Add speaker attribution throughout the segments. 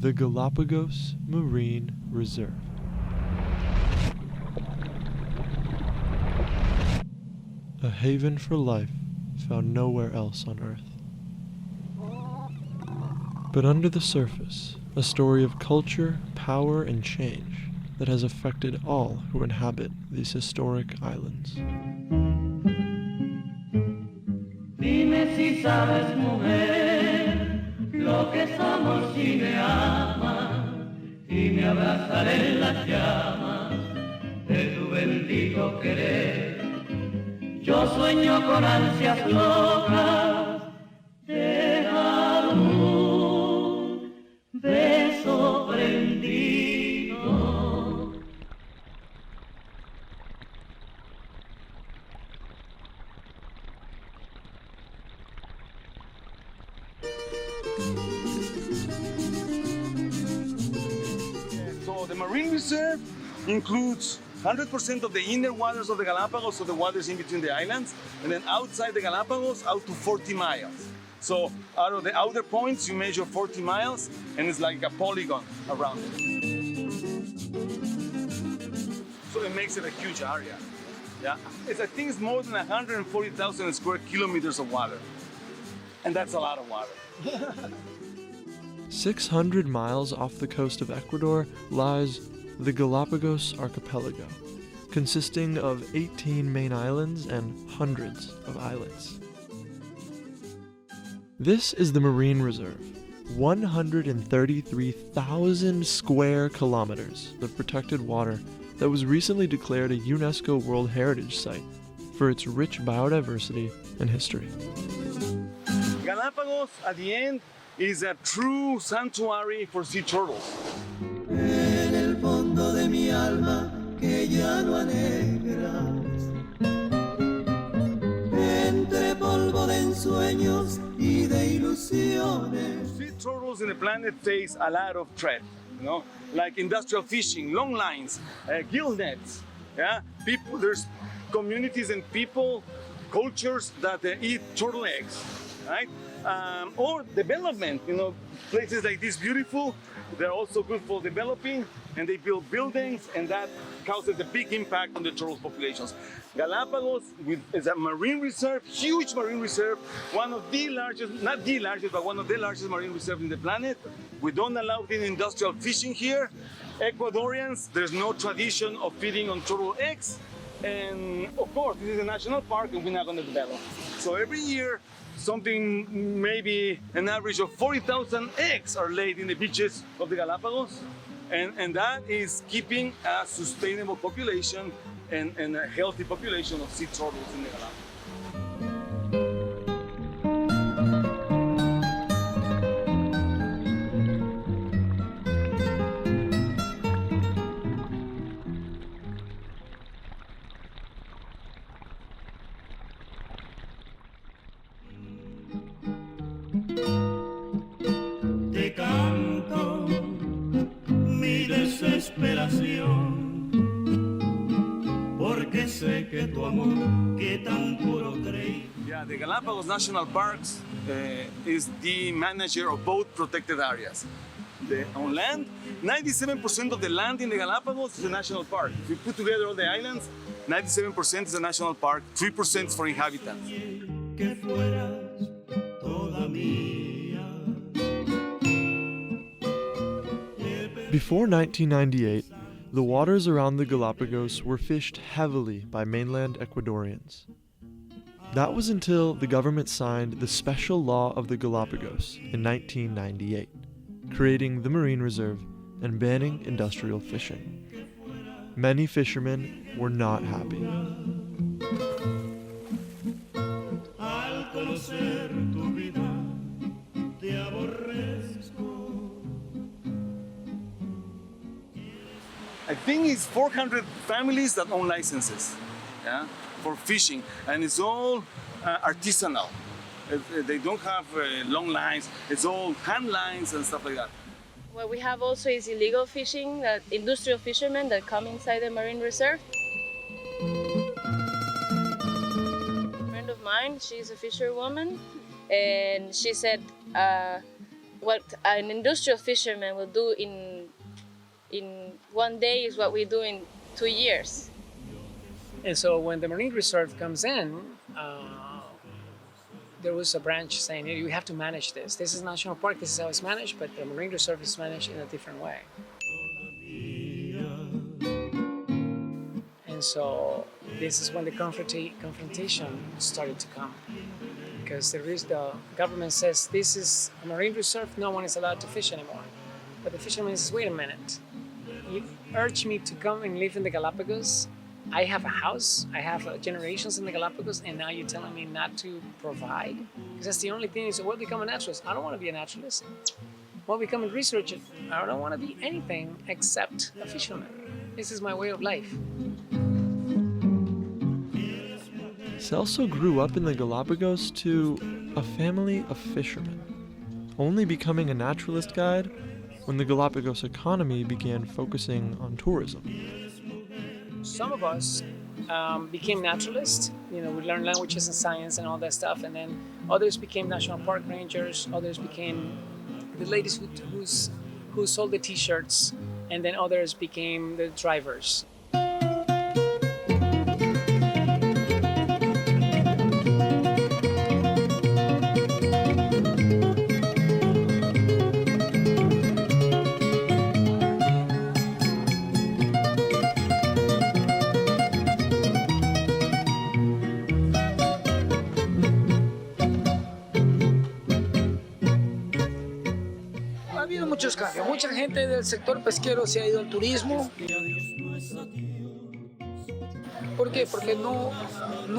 Speaker 1: the Galapagos Marine Reserve. A haven for life found nowhere else on Earth. But under the surface, a story of culture, power, and change that has affected all who inhabit these historic islands.
Speaker 2: Dime si sabes, mujer, lo que somos si me amas, y me abrazaré en las llamas de tu bendito querer. Yo sueño con ansias locas de algún beso prendido.
Speaker 3: So the Marine Reserve includes 100% of the inner waters of the Galapagos, so the waters in between the islands, and then outside the Galapagos out to 40 miles. So out of the outer points, you measure 40 miles, and it's like a polygon around it. So it makes it a huge area. Yeah, I think it's more than 140,000 square kilometers of water, and that's a lot of water.
Speaker 1: 600 miles off the coast of Ecuador lies the Galapagos Archipelago, consisting of 18 main islands and hundreds of islets. This is the Marine Reserve, 133,000 square kilometers of protected water that was recently declared a UNESCO World Heritage Site for its rich biodiversity and history.
Speaker 3: Galapagos, at the end, is a true sanctuary for sea turtles.
Speaker 2: En el fondo de mi alma que ya no alegras, entre polvo de ensueños y de ilusiones.
Speaker 3: Sea turtles in the planet face a lot of threat, like industrial fishing, long lines, gill nets. Yeah, there's communities and people, cultures that eat turtle eggs, right? Or development, places like this beautiful, they're also good for developing, and they build buildings, and that causes a big impact on the turtle populations. Galapagos is a marine reserve, huge marine reserve, one of the largest, not the largest, but one of the largest marine reserves in the planet. We don't allow any industrial fishing here. Ecuadorians, there's no tradition of feeding on turtle eggs. And of course, this is a national park and we're not going to develop. So every year, something maybe an average of 40,000 eggs are laid in the beaches of the Galapagos. And that is keeping a sustainable population and a healthy population of sea turtles in the Galapagos.
Speaker 2: Te canto mi desesperación, porque sé que tu amor que tan puro creí.
Speaker 3: Yeah, the Galapagos National Parks is the manager of both protected areas. On land, 97% of the land in the Galapagos is a national park. If you put together all the islands, 97% is a national park, 3% is for inhabitants.
Speaker 2: Que fueras toda mía.
Speaker 1: Before 1998, the waters around the Galapagos were fished heavily by mainland Ecuadorians. That was until the government signed the Special Law of the Galapagos in 1998, creating the Marine Reserve and banning industrial fishing. Many fishermen were not happy.
Speaker 2: Al conocer tu vida, te aborrezco.
Speaker 3: I think it's 400 families that own licenses, yeah, for fishing, and it's all artisanal. They don't have long lines, it's all hand lines and stuff like that.
Speaker 4: What we have also is illegal fishing, industrial fishermen that come inside the marine reserve. A friend of mine, she's a fisherwoman, and she said, what an industrial fisherman will do in one day is what we do in 2 years.
Speaker 5: And so when the marine reserve comes in, there was a branch saying, you have to manage this. This is national park, this is how it's managed, but the marine reserve is managed in a different way. And so this is when the confrontation started to come. Because the government says this is a marine reserve, no one is allowed to fish anymore. But the fisherman says, wait a minute, you urge me to come and live in the Galapagos. I have a house, I have generations in the Galapagos, and now you're telling me not to provide? Because that's the only thing is, well, become a naturalist. I don't want to be a naturalist. Well, become a researcher. I don't want to be anything except a fisherman. This is my way of life.
Speaker 1: Celso grew up in the Galapagos to a family of fishermen, only becoming a naturalist guide when the Galapagos economy began focusing on tourism.
Speaker 5: Some of us became naturalists. We learned languages and science and all that stuff, and then others became national park rangers. Others became the ladies who sold the T-shirts, and then others became the drivers.
Speaker 6: Ha habido muchos cambios. Mucha gente del sector pesquero se ha ido al turismo. ¿Por qué? Porque no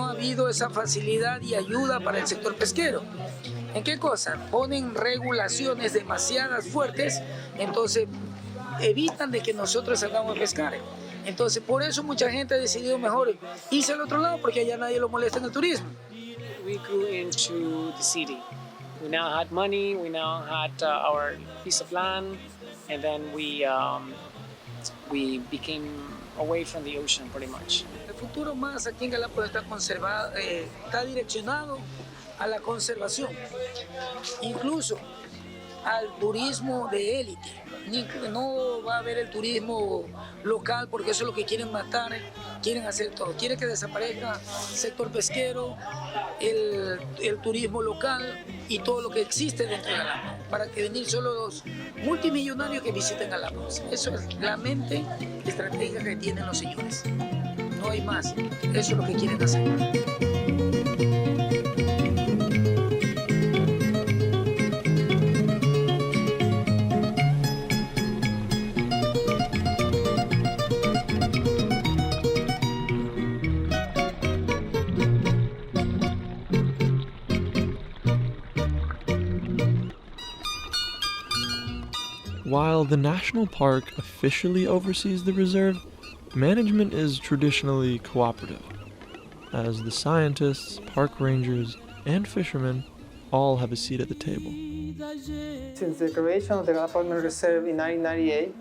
Speaker 6: ha habido esa facilidad y ayuda para el sector pesquero. ¿En qué cosa? Ponen regulaciones demasiadas fuertes, entonces evitan de que nosotros salgamos a pescar. Entonces por eso mucha gente ha decidido mejor irse al otro lado porque allá nadie lo molesta en el turismo.
Speaker 5: We grew into the city. We now had money, we now had our piece of land, and then we became away from the ocean pretty much.
Speaker 6: El futuro más aquí en Galápagos está direccionado a la conservación, incluso al turismo de élite. No va a haber el turismo local porque eso es lo que quieren matar, quieren hacer todo. Quieren que desaparezca el sector pesquero, el turismo local y todo lo que existe dentro de Galápagos, para que venir solo los multimillonarios que visiten Galápagos. Eso es la mente estratégica que tienen los señores. No hay más. Eso es lo que quieren hacer.
Speaker 1: While the national park officially oversees the reserve, management is traditionally cooperative, as the scientists, park rangers, and fishermen all have a seat at the table.
Speaker 7: Since the creation of the Galapagos Reserve in 1998,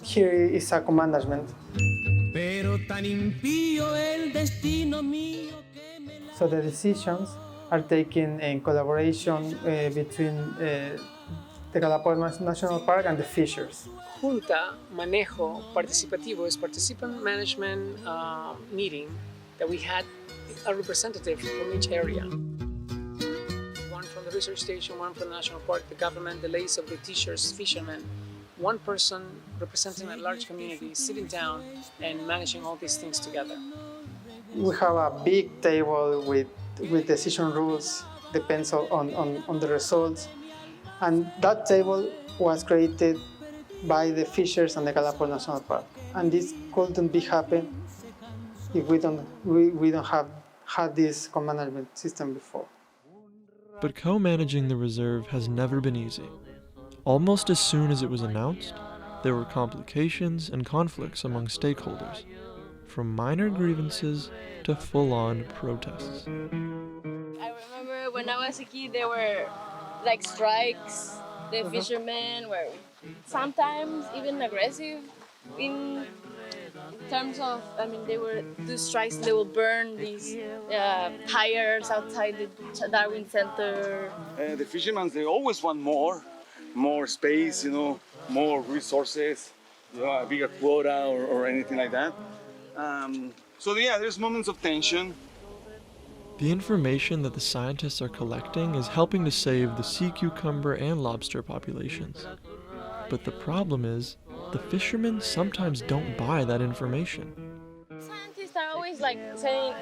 Speaker 7: here is a co-management. So the decisions are taken in collaboration between the Galapagos National Park and the fishers.
Speaker 5: Junta, manejo participativo is participant management meeting that we had a representative from each area. One from the research station, one from the national park, the government, the ladies of the T-shirts, fishermen. One person representing a large community, sitting down and managing all these things together.
Speaker 7: We have a big table with decision rules, depends on the results. And that table was created by the fishers and the Galapagos National Park. And this couldn't be happen if we don't have had this co-management system before.
Speaker 1: But co-managing the reserve has never been easy. Almost as soon as it was announced, there were complications and conflicts among stakeholders, from minor grievances to full-on protests.
Speaker 4: I remember when I was a kid, there were like strikes. The fishermen were sometimes even aggressive in In terms of, I mean, they were do strikes. They will burn these tires outside the Darwin Center.
Speaker 3: The fishermen, they always want more space, more resources, a bigger quota or anything like that. So yeah, there's moments of tension.
Speaker 1: The information that the scientists are collecting is helping to save the sea cucumber and lobster populations. But the problem is, the fishermen sometimes don't buy that information.
Speaker 4: Scientists are always like saying,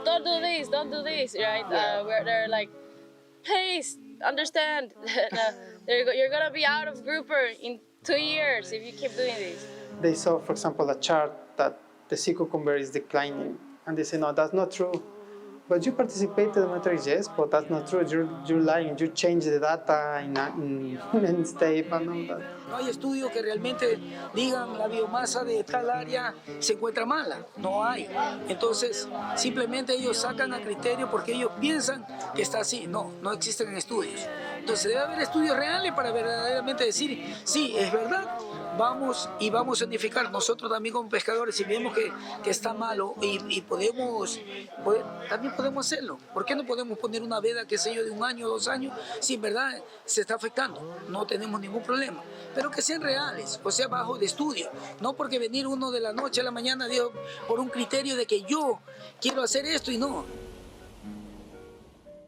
Speaker 4: don't do this, right? Where they're like, please understand, you're gonna be out of grouper in 2 years if you keep doing this.
Speaker 7: They saw, for example, a chart that the sea cucumber is declining, and they say, no, that's not true. But you participated in the monitoring, yes, but that's not true. You're lying. You change the data in state and all that.
Speaker 6: No hay estudios que realmente digan la biomasa de tal área se encuentra mala. No hay. Entonces, simplemente ellos sacan a criterio porque ellos piensan que está así. No, no existen estudios. Entonces, debe haber estudios reales para verdaderamente decir, sí, es verdad. Vamos a unificar nosotros también como pescadores, si vemos que está malo y también podemos hacerlo. ¿Por qué no podemos poner una veda, qué sé yo, de 1 año, 2 años, si en verdad se está afectando? No tenemos ningún problema. Pero que sean reales, o sea, bajo de estudio. No porque venir uno de la noche a la mañana digo, por un criterio de que yo quiero hacer esto y no.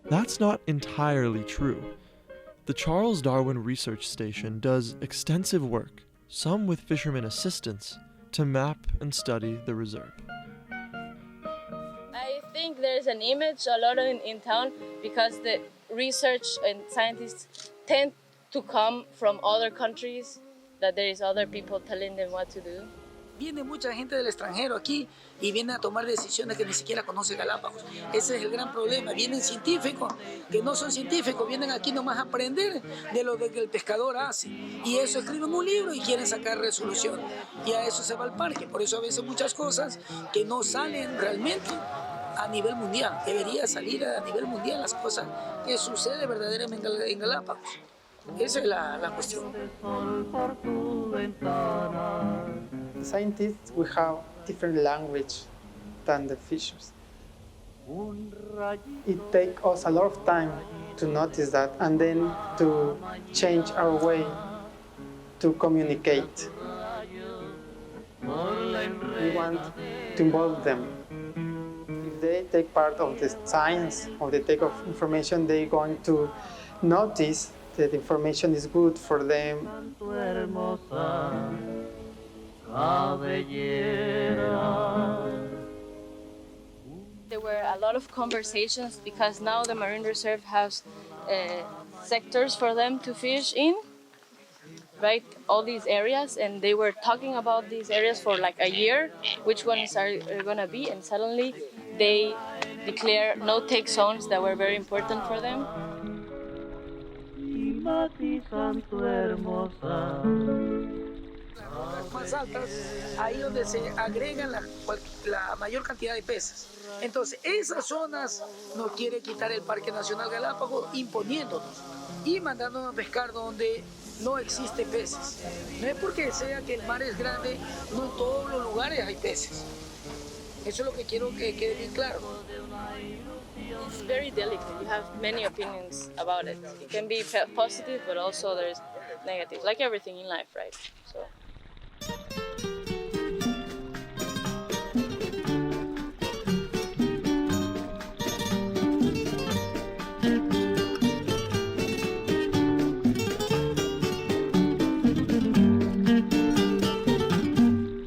Speaker 1: That's not entirely true. The Charles Darwin Research Station does extensive work, some with fishermen assistance, to map and study the reserve.
Speaker 4: I think there's an image a lot in town because the research and scientists tend to come from other countries, that there is other people telling them what to do.
Speaker 6: Viene mucha gente del extranjero aquí y viene a tomar decisiones que ni siquiera conoce Galápagos. Ese es el gran problema. Vienen científicos que no son científicos, vienen aquí nomás a aprender de lo que el pescador hace. Y eso escriben un libro y quieren sacar resolución. Y a eso se va al parque. Por eso a veces muchas cosas que no salen realmente a nivel mundial. Debería salir a nivel mundial las cosas que suceden verdaderamente en Galápagos. Esa es la cuestión.
Speaker 7: The scientists will have different language than the fishers. It takes us a lot of time to notice that and then to change our way to communicate. We want to involve them. If they take part of the science or they take of information, they're going to notice that the information is good for them.
Speaker 4: There were a lot of conversations because now the Marine Reserve has sectors for them to fish in, right? All these areas, and they were talking about these areas for like a year, which ones are gonna be, and suddenly they declare no-take zones that were very important for them.
Speaker 6: Más altas, ahí donde se agregan la mayor cantidad de peces. Entonces, esas zonas nos quiere quitar el Parque Nacional Galápagos imponiéndonos y mandándonos a pescar donde no existe peces. No es porque sea que el mar es grande, no en todos los lugares hay peces. Eso es lo que quiero que quede bien claro.
Speaker 4: It's very delicate. You have many opinions about it. It can be positive, but also there's negative, like everything in life, right? So.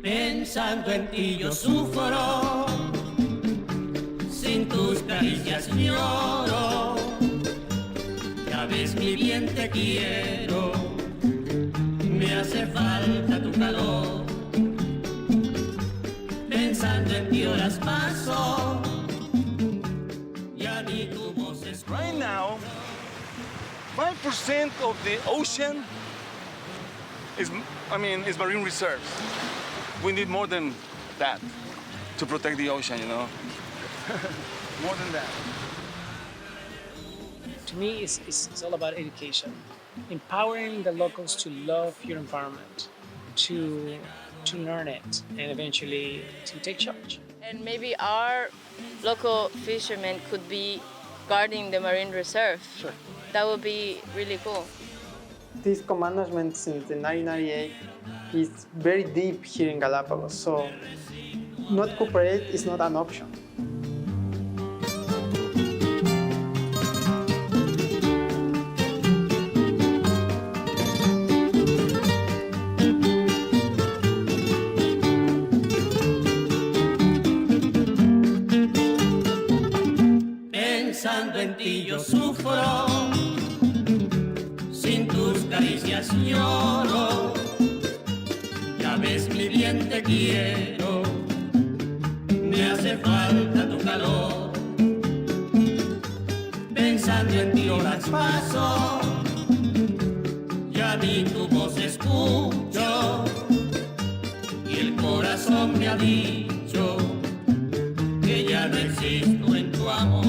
Speaker 8: Pensando en ti yo sufro, sin tus caricias lloro, ya ves mi bien te quiero, me hace falta tu calor, pensando en ti horas paso, ya ni tu voz escucho.
Speaker 3: Right now, 5% of the ocean is marine reserves. We need more than that to protect the ocean, more than that.
Speaker 5: To me, it's all about education, empowering the locals to love your environment, to to learn it and eventually to take charge.
Speaker 4: And maybe our local fishermen could be guarding the marine reserve.
Speaker 5: Sure.
Speaker 4: That would be really cool.
Speaker 7: This co-management since the 1998 is very deep here in Galapagos, so not cooperate is not an option.
Speaker 8: Pensando en ti yo sufro, sin tus caricias lloro, ya ves mi bien te quiero, me hace falta tu calor. Pensando en ti horas paso, ya ni tu voz escucho, y el corazón me ha dicho que ya no existo en tu amor.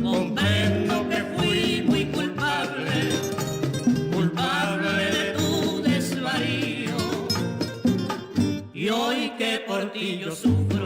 Speaker 8: Comprendo que fui muy culpable, culpable de tu desvarío, y hoy que por ti yo sufro,